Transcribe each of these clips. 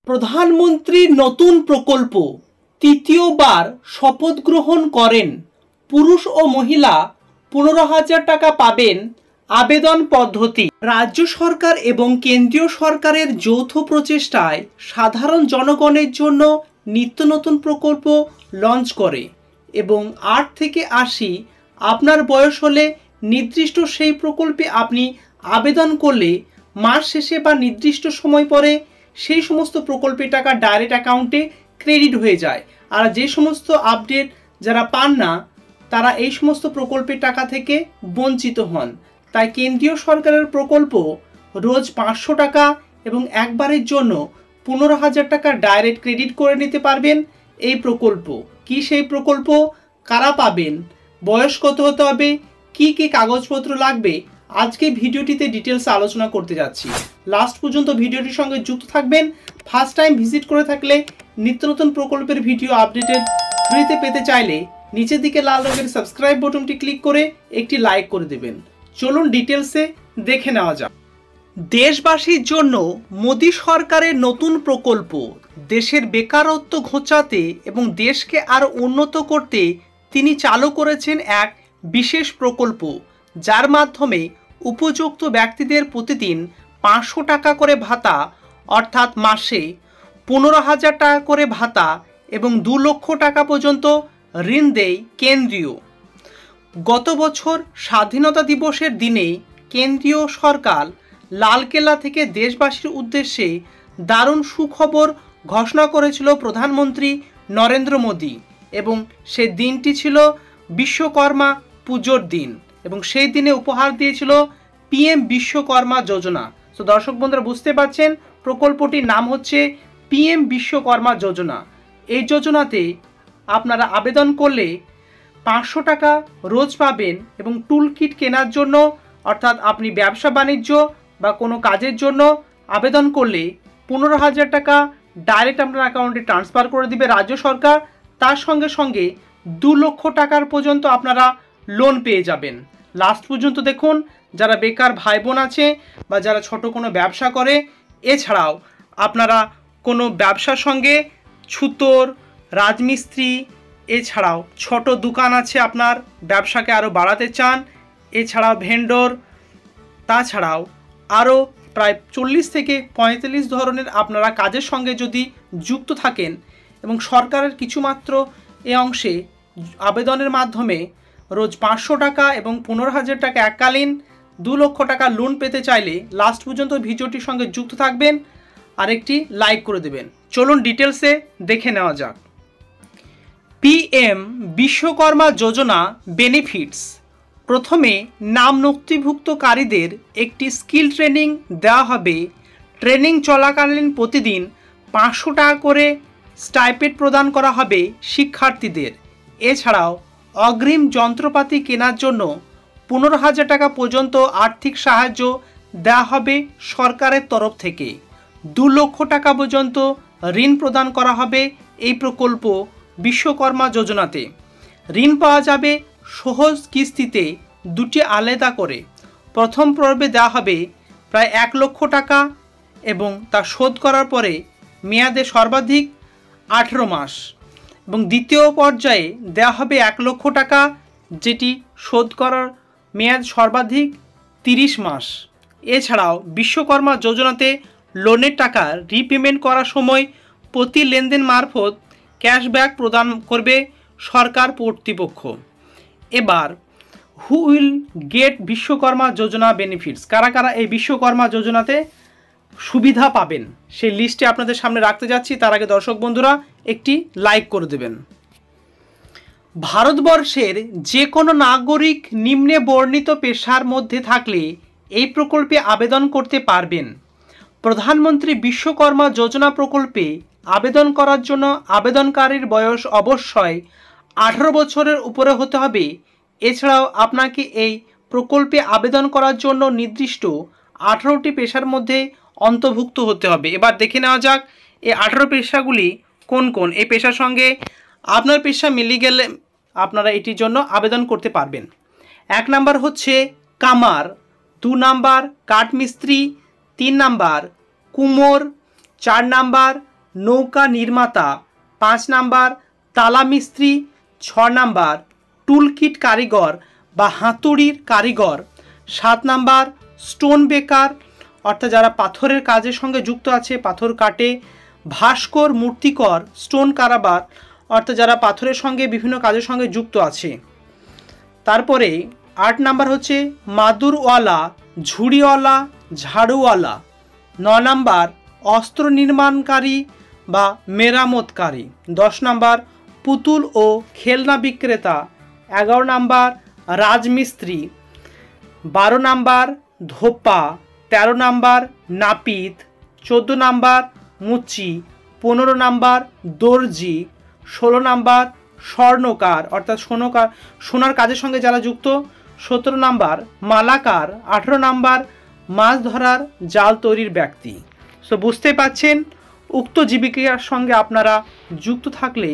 প্রধানমন্ত্রীর নতুন প্রকল্প তৃতীয়বার শপথ গ্রহণ করেন। পুরুষ ও মহিলা 15,000 টাকা পাবেন। আবেদন পদ্ধতি রাজ্য সরকার এবং কেন্দ্রীয় সরকারের যৌথ প্রচেষ্টায় সাধারণ জনগণের জন্য নিত্য নতুন প্রকল্প লঞ্চ করে এবং 8 থেকে 80 আপনার বয়স হলে নির্দিষ্ট সেই প্রকল্পে আপনি আবেদন করলে মাস শেষে বা নির্দিষ্ট সময় পরে সেই সমস্ত প্রকল্পের টাকা ডাইরেক্ট অ্যাকাউন্টে ক্রেডিট হয়ে যায়। আর যে সমস্ত আপডেট যারা পান না তারা এই সমস্ত প্রকল্পের টাকা থেকে বঞ্চিত হন। তাই কেন্দ্রীয় সরকারের প্রকল্প রোজ 500 টাকা এবং একবারের জন্য 15,000 টাকা ডাইরেক্ট ক্রেডিট করে নিতে পারবেন। এই প্রকল্প কি, সেই প্রকল্প কারা পাবেন, বয়স কত হতে হবে, কি কি কাগজপত্র লাগবে, আজকে ভিডিওটিতে ডিটেলস আলোচনা করতে যাচ্ছি। লাস্ট পর্যন্ত ভিডিওটির সঙ্গে যুক্ত থাকবেন। ফার্স্ট টাইম ভিজিট করে থাকলে নিত্য নতুন প্রকল্পের ভিডিও আপডেটেড ফ্রিতে পেতে চাইলে নিচের দিকে লাল রঙের সাবস্ক্রাইব বাটনটি ক্লিক করে একটি লাইক করে দেবেন। চলুন ডিটেলসে দেখে নেওয়া যাক। দেশবাসীর জন্য মোদী সরকারের নতুন প্রকল্প দেশের বেকারত্ব ঘোচাতে এবং দেশকে আরও উন্নত করতে তিনি চালু করেছেন এক বিশেষ প্রকল্প, যার মাধ্যমে উপযুক্ত ব্যক্তিদের প্রতিদিন 500 টাকা করে ভাতা, অর্থাৎ মাসে 15,000 টাকা করে ভাতা এবং 2 লক্ষ টাকা পর্যন্ত ঋণ দেয় কেন্দ্রীয়। গত বছর স্বাধীনতা দিবসের দিনে কেন্দ্রীয় সরকার লালকেল্লা থেকে দেশবাসীর উদ্দেশ্যে দারুণ সুখবর ঘোষণা করেছিল প্রধানমন্ত্রী নরেন্দ্র মোদী, এবং সে দিনটি ছিল বিশ্বকর্মা পুজোর দিন এবং সেই দিনে উপহার দিয়েছিল পিএম বিশ্বকর্মা যোজনা। তো দর্শক বন্ধুরা বুঝতে পারছেন প্রকল্পটির নাম হচ্ছে পিএম বিশ্বকর্মা যোজনা। এই যোজনাতে আপনারা আবেদন করলে 500 টাকা রোজ পাবেন এবং টুল কিট কেনার জন্য, অর্থাৎ আপনি ব্যবসা বাণিজ্য বা কোনো কাজের জন্য আবেদন করলে 15,000 টাকা ডাইরেক্ট আপনার অ্যাকাউন্টে ট্রান্সফার করে দিবে রাজ্য সরকার। তার সঙ্গে সঙ্গে 2 লক্ষ টাকার পর্যন্ত আপনারা লোন পেয়ে যাবেন। লাস্ট পর্যন্ত দেখুন, যারা বেকার ভাই বোন আছে বা যারা ছোট কোনো ব্যবসা করে, এছাড়াও আপনারা কোনো ব্যবসার সঙ্গে ছুতোর, রাজমিস্ত্রি, এছাড়াও ছোট দোকান আছে, আপনার ব্যবসাকে আরও বাড়াতে চান, এছাড়াও ভেন্ডর, তাছাড়াও আরও প্রায় 40 থেকে 45 ধরনের আপনারা কাজের সঙ্গে যদি যুক্ত থাকেন এবং সরকারের কিছুমাত্র এ অংশে আবেদনের মাধ্যমে রোজ 500 টাকা এবং 15,000 টাকা এককালীন 2 লক্ষ টাকা লোন পেতে চাইলে লাস্ট পর্যন্ত ভিডিওটির সঙ্গে যুক্ত থাকবেন আর একটি লাইক করে দেবেন। চলুন ডিটেলসে দেখে নেওয়া যাক। পিএম বিশ্বকর্মা যোজনা বেনিফিটস। প্রথমে নাম নথিভুক্তকারীদের একটি স্কিল ট্রেনিং দেওয়া হবে। ট্রেনিং চলাকালীন প্রতিদিন 500 টাকা করে স্টাইপেন্ড প্রদান করা হবে শিক্ষার্থীদের। এছাড়াও অগ্রিম যন্ত্রপাতি কেনার জন্য 15,000 টাকা পর্যন্ত আর্থিক সাহায্য দেওয়া হবে সরকারের তরফ থেকে। 2 লক্ষ টাকা পর্যন্ত ঋণ প্রদান করা হবে এই প্রকল্প বিশ্বকর্মা যোজনাতে। ঋণ পাওয়া যাবে সহজ কিস্তিতে, 2টি আলাদা করে। প্রথম পর্বে দেওয়া হবে প্রায় 1 লক্ষ টাকা এবং তা শোধ করার পরে মেয়াদে সর্বাধিক 18 মাস, এবং দ্বিতীয় পর্যায়ে দেওয়া হবে 1 লক্ষ টাকা, যেটি শোধ করার মেয়াদ সর্বাধিক 30 মাস। এছাড়াও বিশ্বকর্মা যোজনাতে লোনের টাকা রিপেমেন্ট করার সময় প্রতি লেনদেন মারফত ক্যাশব্যাক প্রদান করবে সরকার কর্তৃপক্ষ। এবার who will get Vishwakarma Yojana benefits, কারা কারা এই বিশ্বকর্মা যোজনাতে সুবিধা পাবেন সেই লিস্টে আপনাদের সামনে রাখতে যাচ্ছি। তার আগে দর্শক বন্ধুরা একটি লাইক করে দেবেন। ভারতবর্ষের যে কোনো নাগরিক নিম্নে বর্ণিত পেশার মধ্যে থাকলে এই প্রকল্পে আবেদন করতে পারবেন। প্রধানমন্ত্রী বিশ্বকর্মা যোজনা প্রকল্পে আবেদন করার জন্য আবেদনকারীর বয়স অবশ্যই 18 বছরের উপরে হতে হবে। এছাড়াও আপনাকে এই প্রকল্পে আবেদন করার জন্য নির্দিষ্ট 18টি পেশার মধ্যে অন্তর্ভুক্ত হতে হবে। এবার দেখে নেওয়া যাক এই 18 পেশাগুলি কোন কোন। এই পেশার সঙ্গে আপনার পেশা মিলে গেলে আপনারা এটির জন্য আবেদন করতে পারবেন। 1 নাম্বার হচ্ছে কামার, 2 নাম্বার কাঠমিস্ত্রি, 3 নাম্বার কুমোর, 4 নাম্বার নৌকা নির্মাতা, 5 নাম্বার তালা মিস্ত্রি, 6 নাম্বার টুলকিট কারিগর বা হাতুড়ির কারিগর, 7 নাম্বার স্টোন বেকার অর্থাৎ যারা পাথরের কাজের সঙ্গে যুক্ত আছে, পাথর কাটে, ভাস্কর মূর্তিকর, স্টোন কারাবার অর্থাৎ যারা পাথরের সঙ্গে বিভিন্ন কাজের সঙ্গে যুক্ত আছে। তারপরে 8 নাম্বার হচ্ছে মাদুরওয়ালা, ঝুড়িওয়ালা, ঝাড়ুওয়ালা। 9 নাম্বার অস্ত্র নির্মাণকারী বা মেরামতকারী। 10 নাম্বার পুতুল ও খেলনা বিক্রেতা। 11 নাম্বার রাজমিস্ত্রি। 12 নাম্বার ধোপা। 13 নাম্বার নাপিত। 14 নাম্বার মুচি। 15 নাম্বার দর্জি। 16 নাম্বার স্বর্ণকার অর্থাৎ সোনার কাজের সঙ্গে যারা যুক্ত। 17 নাম্বার মালাকার। 18 নাম্বার মাছ ধরার জাল তৈরির ব্যক্তি। সো বুঝতে পাচ্ছেন, উক্ত জীবিকার সঙ্গে আপনারা যুক্ত থাকলে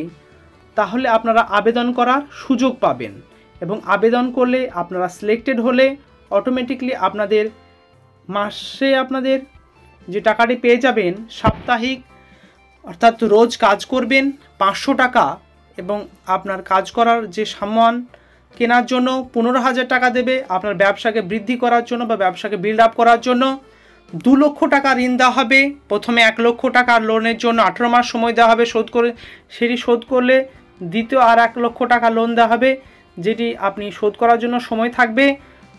তাহলে আপনারা আবেদন করার সুযোগ পাবেন এবং আবেদন করলে আপনারা সিলেক্টেড হলে অটোমেটিকলি আপনাদের মাসে আপনাদের যে টাকাটি পেয়ে যাবেন সাপ্তাহিক অর্থাৎ রোজ কাজ করবেন 500 টাকা এবং আপনার কাজ করার যে সামান কেনার জন্য 15,000 টাকা দেবে। আপনার ব্যবসাকে বৃদ্ধি করার জন্য বা ব্যবসাকে বিল্ড আপ করার জন্য 2 লক্ষ টাকা ঋণ দেওয়া হবে। প্রথমে 1 লক্ষ টাকার লোনের জন্য 18 মাস সময় দেওয়া হবে শোধ করে, সেটি শোধ করলে দ্বিতীয় আর 1 লক্ষ টাকা লোন দেওয়া হবে যেটি আপনি শোধ করার জন্য সময় থাকবে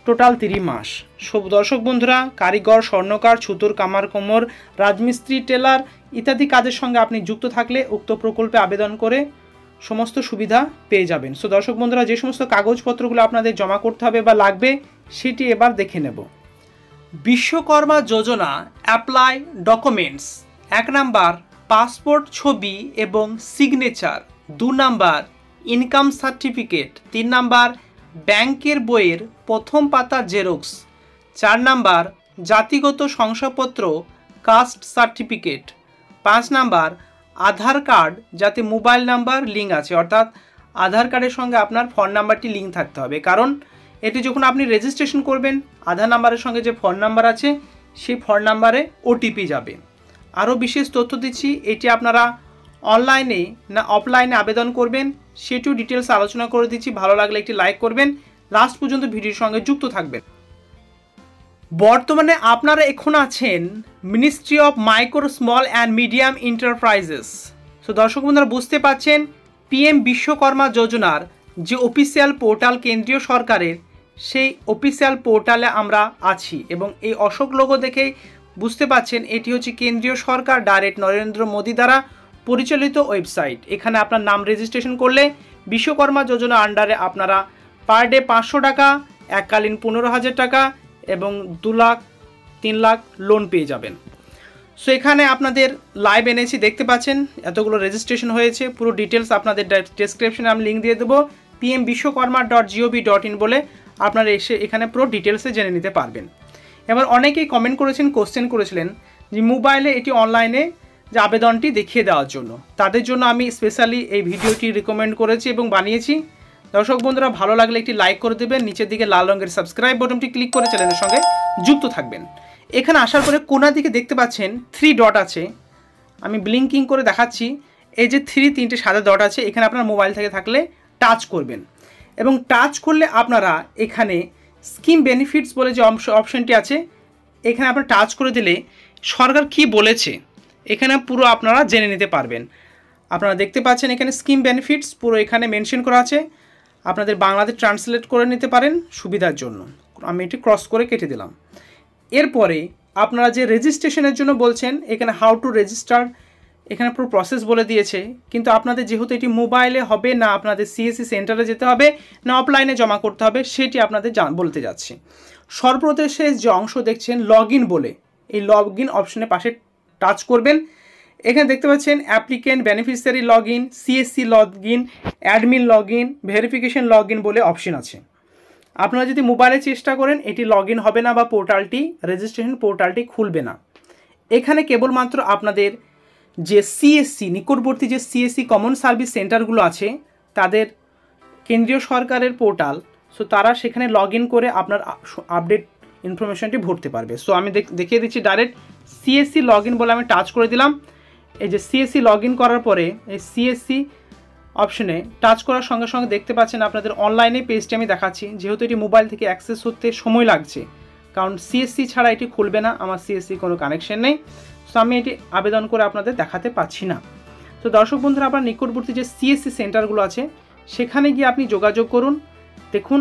টোটাল 30 মাস। সব দর্শক বন্ধুরা, কারিগর, স্বর্ণকার, ছুতোর, কামার কোমর, রাজমিস্ত্রি, টেলার ইত্যাদি কাজের সঙ্গে আপনি যুক্ত থাকলে উক্ত প্রকল্পে আবেদন করে সমস্ত সুবিধা পেয়ে যাবেন। সো দর্শক বন্ধুরা, যে সমস্ত কাগজপত্রগুলো আপনাদের জমা করতে হবে বা লাগবে সেটি এবার দেখে নেব। বিশ্বকর্মা যোজনা অ্যাপ্লাই ডকুমেন্টস। 1 নাম্বার পাসপোর্ট ছবি এবং signature. 2 number income certificate. 3 number ব্যাংকের বইয়ের প্রথম পাতা জেরক্স। 4 নাম্বার জাতিগত শংসাপত্র কাস্ট সার্টিফিকেট। 5 নাম্বার আধার কার্ড যাতে মোবাইল নাম্বার লিঙ্ক আছে, অর্থাৎ আধার কার্ডের সঙ্গে আপনার ফোন নাম্বারটি লিঙ্ক থাকতে হবে, কারণ এটি যখন আপনি রেজিস্ট্রেশন করবেন আধার নাম্বারের সঙ্গে যে ফোন নাম্বার আছে সেই ফোন নাম্বারে ওটিপি যাবে। আরও বিশেষ তথ্য দিচ্ছি, এটি আপনারা অনলাইনে না অফলাইনে আবেদন করবেন সেটিও ডিটেলস আলোচনা করে দিচ্ছি। ভালো লাগলে একটি লাইক করবেন, লাস্ট পর্যন্ত ভিডিওর সঙ্গে যুক্ত থাকবেন। বর্তমানে আপনারা এখন আছেন ministry of micro small and medium enterprises. So দর্শক বন্ধুরা বুঝতে পাচ্ছেন, পিএম বিশ্বকর্মা যোজনার যে অফিসিয়াল পোর্টাল কেন্দ্রীয় সরকারের, সেই অফিসিয়াল পোর্টালে আমরা আছি এবং এই অশোক লোগো দেখেই বুঝতে পাচ্ছেন এটি হচ্ছে কেন্দ্রীয় সরকার ডাইরেক্ট নরেন্দ্র মোদী দ্বারা পরিচালিত ওয়েবসাইট। এখানে আপনার নাম রেজিস্ট্রেশন করলে বিশ্বকর্মা যোজনা আন্ডারে আপনারা পার ডে 500 টাকা, এককালীন 15,000 টাকা এবং 2 লাখ 3 লাখ লোন পেয়ে যাবেন। সো এখানে আপনাদের লাইভ এনেছি, দেখতে পাচ্ছেন এতগুলো রেজিস্ট্রেশন হয়েছে। পুরো ডিটেলস আপনাদের ডেসক্রিপশনে আমি লিঙ্ক দিয়ে দেবো, pmvishwakarma.gov.in বলে আপনারা এসে এখানে পুরো ডিটেলসে জেনে নিতে পারবেন। এবার অনেকেই কমেন্ট করেছেন, কোশ্চেন করেছিলেন যে মোবাইলে এটি অনলাইনে যে আবেদনটি দেখিয়ে দেওয়ার জন্য, তাদের জন্য আমি স্পেশালি এই ভিডিওটি রিকমেন্ড করেছি এবং বানিয়েছি। দর্শক বন্ধুরা ভালো লাগলে একটি লাইক করে দেবেন, নিচের দিকে লাল রঙের সাবস্ক্রাইব বাটনটি ক্লিক করে চ্যানেলের সঙ্গে যুক্ত থাকবেন। এখানে আসার পরে কোণার দিকে দেখতে পাচ্ছেন 3 ডট আছে, আমি ব্লিঙ্কিং করে দেখাচ্ছি। এই যে 3 সাদা ডট আছে, এখানে আপনার মোবাইল থেকে থাকলে টাচ করবেন এবং টাচ করলে আপনারা এখানে স্কিম বেনিফিটস বলে যে অপশনটি আছে, এখানে আপনারা টাচ করে দিলে সরকার কি বলেছে এখানে পুরো আপনারা জেনে নিতে পারবেন। আপনারা দেখতে পাচ্ছেন এখানে স্কিম বেনিফিটস পুরো এখানে মেনশন করা আছে, আপনাদের বাংলাতে ট্রান্সলেট করে নিতে পারেন সুবিধার জন্য। আমি এটি ক্রস করে কেটে দিলাম। এরপরে আপনারা যে রেজিস্ট্রেশনের জন্য বলছেন, এখানে হাউ টু রেজিস্টার এখানে পুরো প্রসেস বলে দিয়েছে, কিন্তু আপনাদের যেহেতু এটি মোবাইলে হবে না, আপনাদের সিএসসি সেন্টারে যেতে হবে না অফলাইনে জমা করতে হবে সেটি আপনাদের বলতে যাচ্ছি। সর্বশেষ যে অংশ দেখছেন লগ ইন বলে, এই লগ ইন অপশনের পাশে টাচ করবেন। এখানে দেখতে পাচ্ছেন applicant, beneficiary log in, CSC log in, admin log in, verification log in বলে অপশন আছে। আপনারা যদি মোবাইলে চেষ্টা করেন এটি লগ ইন হবে না বা পোর্টালটি রেজিস্ট্রেশন পোর্টালটি খুলবে না। এখানে কেবলমাত্র আপনাদের যে সিএসসি নিকটবর্তী যে সিএসসি কমন সার্ভিস সেন্টারগুলো আছে তাদের কেন্দ্রীয় সরকারের পোর্টাল, সো তারা সেখানে লগ ইন করে আপনার আপডেট ইনফরমেশনটি ভরতে পারবে। সো আমি দেখিয়ে দিচ্ছি, ডাইরেক্ট সিএসসি লগ ইন বলে আমি টাচ করে দিলাম এই যে সিএসসি লগ ইন করার পরে এই সিএসসি অপশনে টাচ করার সঙ্গে সঙ্গে দেখতে পাচ্ছেন আপনাদের অনলাইনে পেজটি আমি দেখাচ্ছি। যেহেতু এটি মোবাইল থেকে অ্যাক্সেস হতে সময় লাগছে, কারণ সিএসসি ছাড়া এটি খুলবে না, আমার সিএসসি কোনো কানেকশন নেই, সো আমি এটি আবেদন করে আপনাদের দেখাতে পাচ্ছি না। তো দর্শক বন্ধুরা, আপনার নিকটবর্তী যে সিএসসি সেন্টারগুলো আছে সেখানে গিয়ে আপনি যোগাযোগ করুন, দেখুন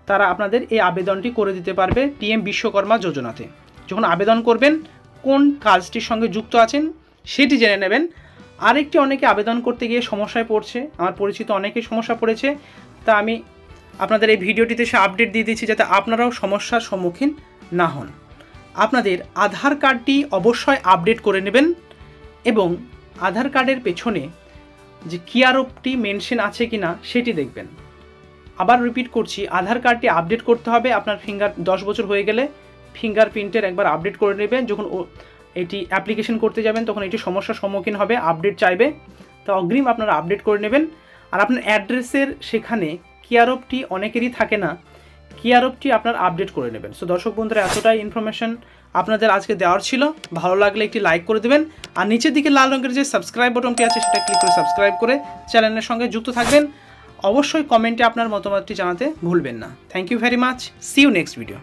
তারা আপনাদের এই আবেদনটি করে দিতে পারবে পিএম বিশ্বকর্মা যোজনাতে। যখন আবেদন করবেন কোন কাজটির সঙ্গে যুক্ত আছেন সেটি জেনে নেবেন। আরেকটি, অনেকে আবেদন করতে গিয়ে সমস্যায় পড়ছে, আমার পরিচিত অনেকেই সমস্যা পড়েছে, তা আমি আপনাদের এই ভিডিওটিতে সে আপডেট দিয়ে দিচ্ছি যাতে আপনারাও সমস্যার সম্মুখীন না হন। আপনাদের আধার কার্ডটি অবশ্যই আপডেট করে নেবেন এবং আধার কার্ডের পেছনে যে কিআরওপটি মেনশন আছে কিনা সেটি দেখবেন। আবার রিপিট করছি, আধার কার্ডটি আপডেট করতে হবে। আপনার 10 বছর হয়ে গেলে ফিঙ্গারপ্রিন্টের একবার আপডেট করে নেবেন। যখন এটি অ্যাপ্লিকেশন করতে যাবেন তখন এটি সমস্যার সম্মুখীন হবে, আপডেট চাইবে, তো অগ্রিম আপনারা আপডেট করে নেবেন। আর আপনার অ্যাড্রেসের সেখানে কিআরওপটি অনেকেরই থাকে না, কিআরওপটি আপনার আপডেট করে নেবেন। সো দর্শক বন্ধুরা, এতটাই ইনফরমেশন আপনাদের আজকে দেওয়ার ছিল। ভালো লাগলে একটি লাইক করে দেবেন, আর নিচের দিকে লাল রঙের যে সাবস্ক্রাইব বাটনটি আছে সেটা ক্লিক করে সাবস্ক্রাইব করে চ্যানেলের সঙ্গে যুক্ত থাকবেন। অবশ্যই কমেন্টে আপনার মতামতটি জানাতে ভুলবেন না। Thank you very much, see you next video.